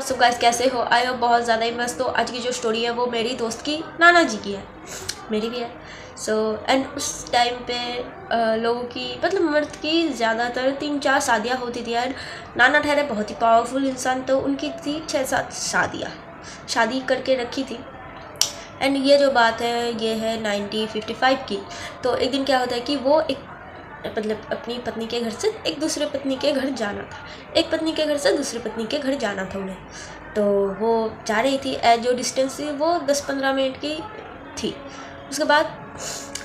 WhatsApp guys, कैसे हो? आई हो बहुत ज़्यादा ही मस्त। तो आज की जो स्टोरी है वो मेरी दोस्त की नाना जी की है, मेरी भी है। एंड उस टाइम पे लोगों की मतलब मर्द की ज़्यादातर 3-4 शादियाँ होती थी। एंड नाना ठहरे बहुत ही पावरफुल इंसान, तो उनकी थी 6-7 शादी करके रखी थी। एंड ये जो बात है ये है 1955 की। तो एक दिन क्या होता है कि वो एक मतलब अपनी पत्नी के घर से एक दूसरे पत्नी के घर जाना था, एक पत्नी के घर से दूसरी पत्नी के घर जाना था उन्हें। तो वो जा रही थी, जो डिस्टेंस थी वो 10-15 मिनट की थी। उसके बाद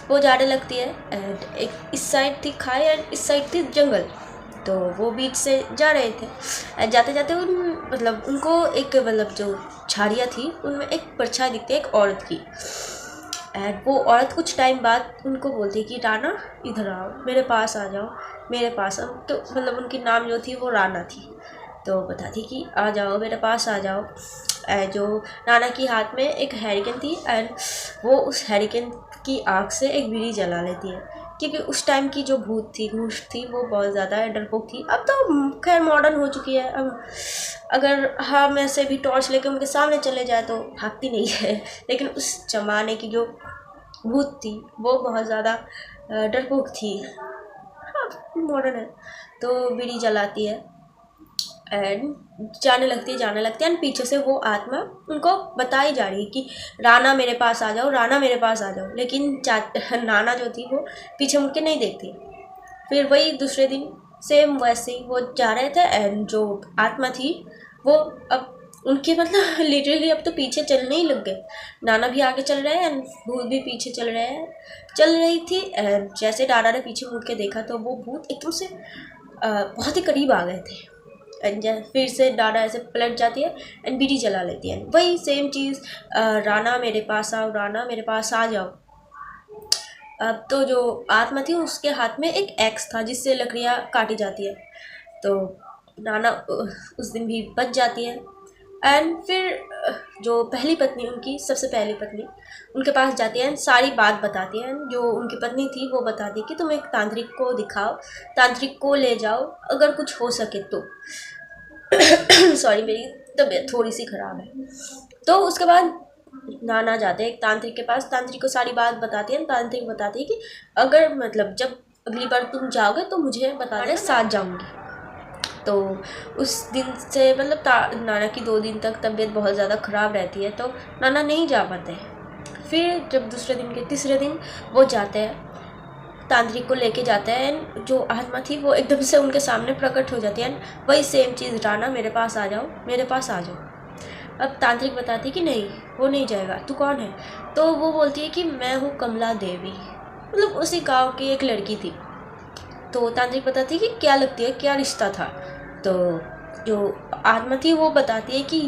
वो जाने लगती है एंड एक इस साइड थी खाई एंड इस साइड थी जंगल। तो वो बीच से जा रहे थे एंड जाते जाते उनको एक जो झाड़ियाँ थी उनमें एक परछाई दिखती है एक औरत की। एंड वो औरत कुछ टाइम बाद उनको बोलती है कि राना इधर आओ, मेरे पास आ जाओ, मेरे पास आओ। तो उनकी नाम जो थी वो राना थी। तो बताती कि आ जाओ, मेरे पास आ जाओ। जो नाना की हाथ में एक हैरिकेन थी एंड वो उस हैरिकेन की आग से एक बीड़ी जला लेती है, क्योंकि उस टाइम की जो घूस थी वो बहुत ज़्यादा डरपोक थी। अब तो खैर मॉडर्न हो चुकी है। अब अगर हम ऐसे भी टॉर्च लेके उनके सामने चले जाए तो भागती नहीं है, लेकिन उस ज़माने की जो भूत थी वो बहुत ज़्यादा डरपोक थी। हाँ, मॉडर्न है। तो बीड़ी जलाती है एंड जाने लगती है एंड पीछे से वो आत्मा उनको बताई जा रही है कि राना मेरे पास आ जाओ, राना मेरे पास आ जाओ। लेकिन नाना जो थी वो पीछे मुड़ के नहीं देखती। फिर वही दूसरे दिन सेम वैसे ही वो जा रहे थे एंड जो आत्मा थी वो अब उनके लिटरली अब तो पीछे चलने ही लग गए। नाना भी आगे चल रहे हैं एंड भूत भी पीछे चल रही थी। एंड जैसे नाना ने पीछे मुड़ के देखा तो वो भूत एकदम से बहुत ही करीब आ गए थे। एंड फिर से नाना ऐसे पलट जाती है एंड बीड़ी जला लेती है। वही सेम चीज़, राना मेरे पास आओ, राना मेरे पास आ जाओ। अब तो जो आत्मा थी उसके हाथ में एक एक्स था जिससे लकड़ियाँ काटी जाती है। तो नाना उस दिन भी बच जाती है एंड फिर जो पहली पत्नी उनकी सबसे पहली पत्नी उनके पास जाती है, सारी बात बताती है। जो उनकी पत्नी थी वो बताती है कि तुम एक तांत्रिक को दिखाओ, तांत्रिक को ले जाओ अगर कुछ हो सके तो। सॉरी, मेरी तबीयत थोड़ी सी ख़राब है। तो उसके बाद नाना जाते हैं एक तांत्रिक के पास, तांत्रिक को सारी बात बताती है। तांत्रिक बताती है कि अगर जब अगली बार तुम जाओगे तो मुझे बता देना, साथ जाऊंगी। तो उस दिन से नाना की 2 दिन तक तबीयत बहुत ज़्यादा ख़राब रहती है, तो नाना नहीं जा पाते। फिर जब दूसरे दिन के तीसरे दिन वो जाते हैं, तांत्रिक को लेके जाते हैं, जो आत्मा थी वो एकदम से उनके सामने प्रकट हो जाती है। वही सेम चीज़, राना मेरे पास आ जाओ, मेरे पास आ जाओ। अब तांत्रिक बताती कि नहीं, वो नहीं जाएगा, तू कौन है? तो वो बोलती है कि मैं हूँ कमला देवी, उसी गांव की एक लड़की थी। तो तांत्रिक बताती है कि क्या लगती है, क्या रिश्ता था? तो जो आत्मा थी वो बताती है कि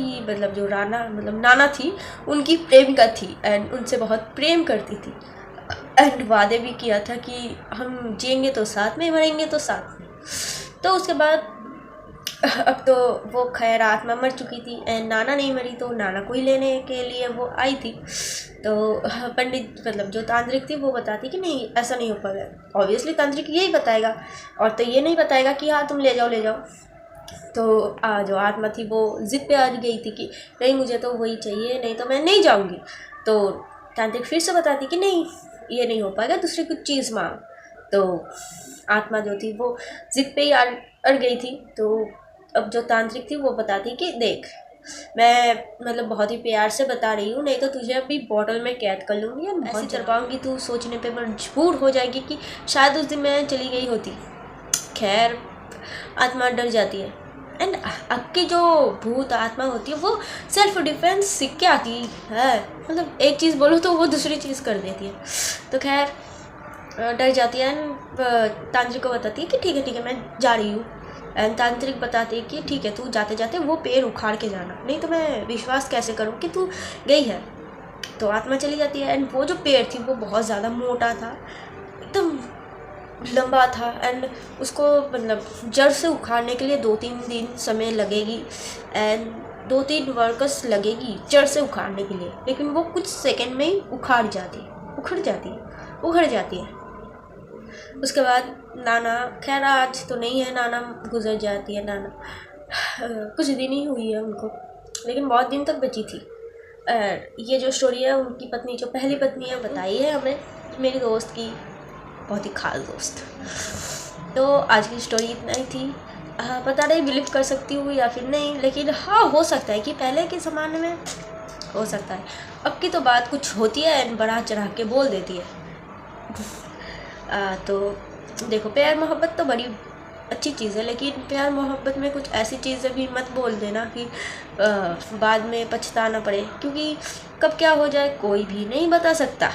जो राना नाना थी उनकी प्रेमिका थी एंड उनसे बहुत प्रेम करती थी एंड वादे भी किया था कि हम जिएंगे तो साथ में, मरेंगे तो साथ में। तो उसके बाद अब तो वो खैर आत्मा मर चुकी थी एंड नाना नहीं मरी, तो नाना को ही लेने के लिए वो आई थी। तो पंडित जो तांत्रिक थी वो बताती कि नहीं, ऐसा नहीं हो पाएगा। ऑब्वियसली तांत्रिक यही बताएगा, और तो ये नहीं बताएगा कि हाँ तुम ले जाओ। तो जो आत्मा थी वो जिद पे आ गई थी कि नहीं, मुझे तो वही चाहिए, नहीं तो मैं नहीं जाऊँगी। तो तांत्रिक फिर से बताती कि नहीं, ये नहीं हो पाएगा, दूसरी कुछ चीज़ मांग। तो आत्मा जो थी वो जिद पे ही अड़ गई थी। तो अब जो तांत्रिक थी वो बताती कि देख, मैं बहुत ही प्यार से बता रही हूँ, नहीं तो तुझे अभी बॉटल में कैद कर लूँगी या ऐसी चल पाऊँगी, तू सोचने पे मजबूर हो जाएगी कि शायद उस दिन मैं चली गई होती। खैर आत्मा डर जाती है एंड अब की जो भूत आत्मा होती है वो सेल्फ डिफेंस सीख के आती है। एक चीज़ बोलो तो वो दूसरी चीज़ कर देती है। तो खैर डर जाती है एंड तांत्रिक को बताती है कि ठीक है मैं जा रही हूँ। एंड तांत्रिक बताती है कि ठीक है, तू जाते जाते वो पेड़ उखाड़ के जाना, नहीं तो मैं विश्वास कैसे करूँ कि तू गई है। तो आत्मा चली जाती है एंड वो जो पेड़ थी वो बहुत ज़्यादा मोटा था, एकदम लंबा था एंड उसको जड़ से उखाड़ने के लिए 2-3 दिन समय लगेगी एंड 2-3 वर्कर्स लगेगी जड़ से उखाड़ने के लिए, लेकिन वो कुछ सेकंड में ही उखड़ जाती है। उसके बाद नाना, खैर आज तो नहीं है, नाना गुजर जाती है। नाना कुछ दिन ही हुई है उनको लेकिन बहुत दिन तक बची थी। ये जो स्टोरी है उनकी पत्नी, जो पहली पत्नी है, बताई है हमें, मेरी दोस्त की, बहुत ही खास दोस्त। तो आज की स्टोरी इतना ही थी। पता नहीं बिलीव कर सकती हूँ या फिर नहीं, लेकिन हाँ हो सकता है कि पहले के ज़माने में हो सकता है। अब की तो बात कुछ होती है एंड बढ़ा चढ़ा के बोल देती है। तो देखो, प्यार मोहब्बत तो बड़ी अच्छी चीज़ है, लेकिन प्यार मोहब्बत में कुछ ऐसी चीज़ें भी मत बोल देना कि बाद में पछताना पड़े, क्योंकि कब क्या हो जाए कोई भी नहीं बता सकता।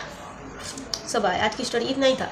सब आज की स्टोरी इतना ही था।